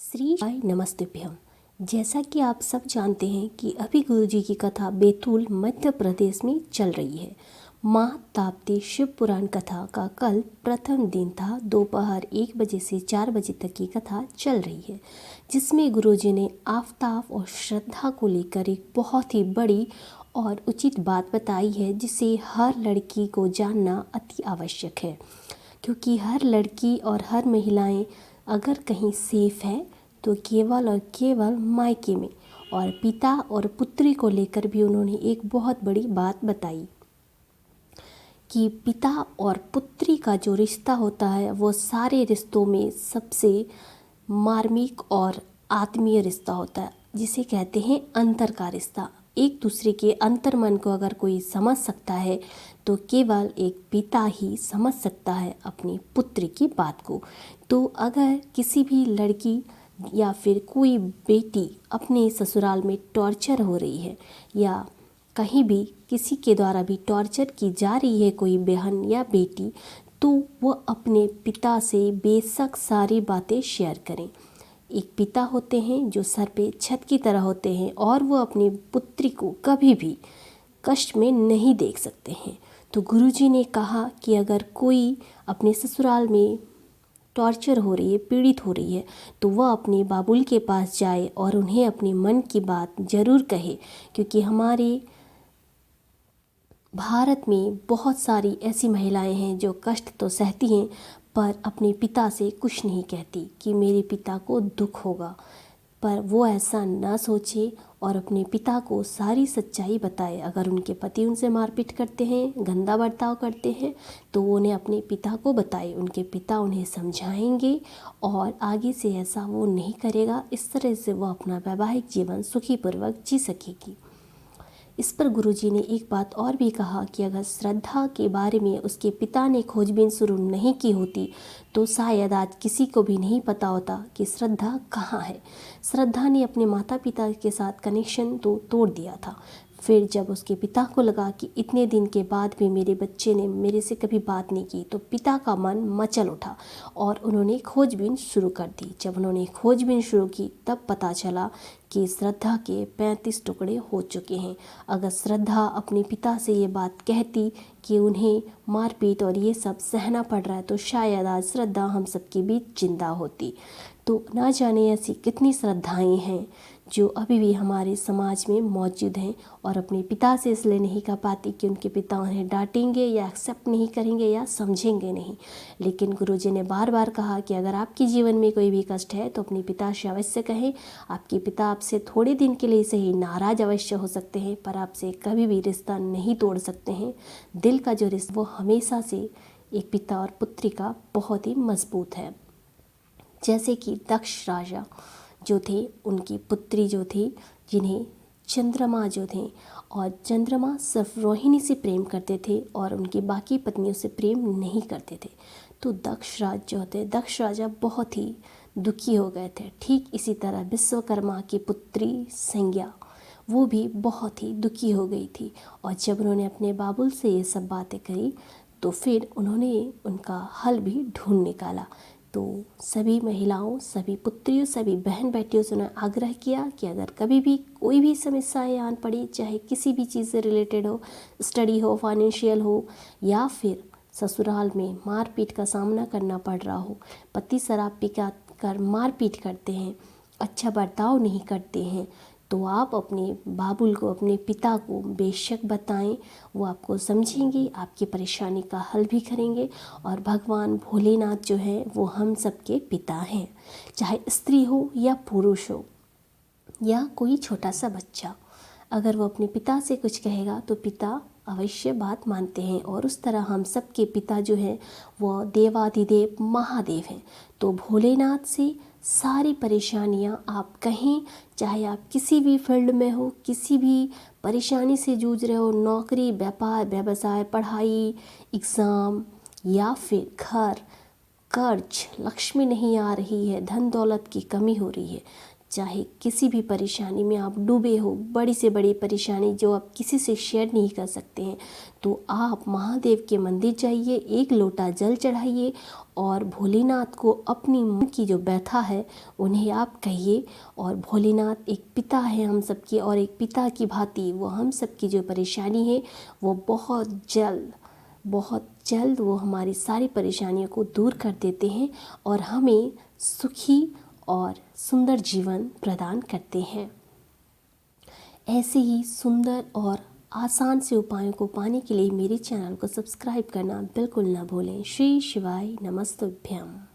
श्री आय नमस्तुभ्यम। जैसा कि आप सब जानते हैं कि अभी गुरुजी की कथा बैतूल मध्य प्रदेश में चल रही है। माँ ताप्ती शिव पुराण कथा का कल प्रथम दिन था। दोपहर 1 बजे से 4 बजे तक की कथा चल रही है, जिसमें गुरुजी ने आफताब और श्रद्धा को लेकर एक बहुत ही बड़ी और उचित बात बताई है, जिसे हर लड़की को जानना अति आवश्यक है। क्योंकि हर लड़की और हर महिलाएं अगर कहीं सेफ है तो केवल और केवल मायके में। और पिता और पुत्री को लेकर भी उन्होंने एक बहुत बड़ी बात बताई कि पिता और पुत्री का जो रिश्ता होता है वो सारे रिश्तों में सबसे मार्मिक और आत्मीय रिश्ता होता है, जिसे कहते हैं अंतर का रिश्ता। एक दूसरे के अंतर मन को अगर कोई समझ सकता है तो केवल एक पिता ही समझ सकता है अपनी पुत्री की बात को। तो अगर किसी भी लड़की या फिर कोई बेटी अपने ससुराल में टॉर्चर हो रही है या कहीं भी किसी के द्वारा भी टॉर्चर की जा रही है कोई बहन या बेटी, तो वो अपने पिता से बेशक सारी बातें शेयर करें। एक पिता होते हैं जो सर पे छत की तरह होते हैं और वो अपनी पुत्री को कभी भी कष्ट में नहीं देख सकते हैं। तो गुरुजी ने कहा कि अगर कोई अपने ससुराल में टॉर्चर हो रही है, पीड़ित हो रही है, तो वह अपने बाबुल के पास जाए और उन्हें अपने मन की बात ज़रूर कहे। क्योंकि हमारे भारत में बहुत सारी ऐसी महिलाएं हैं जो कष्ट तो सहती हैं पर अपने पिता से कुछ नहीं कहती कि मेरे पिता को दुख होगा। पर वो ऐसा ना सोचे और अपने पिता को सारी सच्चाई बताए। अगर उनके पति उनसे मारपीट करते हैं, गंदा बर्ताव करते हैं, तो वो उन्हें अपने पिता को बताए। उनके पिता उन्हें समझाएंगे और आगे से ऐसा वो नहीं करेगा। इस तरह से वो अपना वैवाहिक जीवन सुखीपूर्वक जी सकेगी। इस पर गुरुजी ने एक बात और भी कहा कि अगर श्रद्धा के बारे में उसके पिता ने खोजबीन शुरू नहीं की होती तो शायद आज किसी को भी नहीं पता होता कि श्रद्धा कहाँ है। श्रद्धा ने अपने माता पिता के साथ कनेक्शन तो तोड़ दिया था। फिर जब उसके पिता को लगा कि इतने दिन के बाद भी मेरे बच्चे ने मेरे से कभी बात नहीं की, तो पिता का मन मचल उठा और उन्होंने खोजबीन शुरू कर दी। जब उन्होंने खोजबीन शुरू की तब पता चला कि श्रद्धा के 35 टुकड़े हो चुके हैं। अगर श्रद्धा अपने पिता से ये बात कहती कि उन्हें मारपीट और ये सब सहना पड़ रहा है, तो शायद आज श्रद्धा हम सबके बीच जिंदा होती। तो ना जाने ऐसी कितनी श्रद्धाएं हैं जो अभी भी हमारे समाज में मौजूद हैं और अपने पिता से इसलिए नहीं कह पाती कि उनके पिता उन्हें डांटेंगे या एक्सेप्ट नहीं करेंगे या समझेंगे नहीं। लेकिन गुरुजी ने बार बार कहा कि अगर आपके जीवन में कोई भी कष्ट है तो अपने पिता से अवश्य कहें। आपके पिता आपसे थोड़े दिन के लिए सही नाराज अवश्य हो सकते हैं, पर आपसे कभी भी रिश्ता नहीं तोड़ सकते हैं। दिल का जो रिश्ता वो हमेशा से एक पिता और पुत्री का बहुत ही मजबूत है। जैसे कि दक्ष राजा जो थे, उनकी पुत्री जो थी, जिन्हें चंद्रमा जो थे, और चंद्रमा सिर्फ रोहिणी से प्रेम करते थे और उनकी बाकी पत्नियों से प्रेम नहीं करते थे। तो दक्ष राज जो थे, दक्ष राजा बहुत ही दुखी हो गए थे। ठीक इसी तरह विश्वकर्मा की पुत्री संज्ञा, वो भी बहुत ही दुखी हो गई थी। और जब उन्होंने अपने बाबुल से ये सब बातें करी तो फिर उन्होंने उनका हल भी ढूंढ निकाला। तो सभी महिलाओं, सभी पुत्रियों, सभी बहन बेटियों से उन्होंने आग्रह किया कि अगर कभी भी कोई भी समस्याएं आन पड़ी, चाहे किसी भी चीज़ से रिलेटेड हो, स्टडी हो, फाइनेंशियल हो, या फिर ससुराल में मारपीट का सामना करना पड़ रहा हो, पति शराब पी कर मारपीट करते हैं, अच्छा बर्ताव नहीं करते हैं, तो आप अपने बाबुल को, अपने पिता को बेशक बताएं। वो आपको समझेंगे, आपकी परेशानी का हल भी करेंगे। और भगवान भोलेनाथ जो है वो हम सबके पिता हैं, चाहे स्त्री हो या पुरुष हो या कोई छोटा सा बच्चा। अगर वो अपने पिता से कुछ कहेगा तो पिता अवश्य बात मानते हैं। और उस तरह हम सबके पिता जो हैं वो देवाधिदेव महादेव हैं। तो भोलेनाथ से सारी परेशानियां आप कहें, चाहे आप किसी भी फील्ड में हो, किसी भी परेशानी से जूझ रहे हो, नौकरी, व्यापार, व्यवसाय, पढ़ाई, एग्ज़ाम, या फिर घर, कर्ज, लक्ष्मी नहीं आ रही है, धन दौलत की कमी हो रही है, चाहे किसी भी परेशानी में आप डूबे हो, बड़ी से बड़ी परेशानी जो आप किसी से शेयर नहीं कर सकते हैं, तो आप महादेव के मंदिर जाइए, एक लोटा जल चढ़ाइए और भोलेनाथ को अपनी मन की जो व्यथा है उन्हें आप कहिए। और भोलेनाथ एक पिता है हम सबके, और एक पिता की भांति वो हम सबकी जो परेशानी है वो बहुत जल्द वो हमारी सारी परेशानियों को दूर कर देते हैं और हमें सुखी और सुंदर जीवन प्रदान करते हैं। ऐसे ही सुंदर और आसान से उपायों को पाने के लिए मेरे चैनल को सब्सक्राइब करना बिल्कुल ना भूलें। श्री शिवाय नमस्तुभ्यम।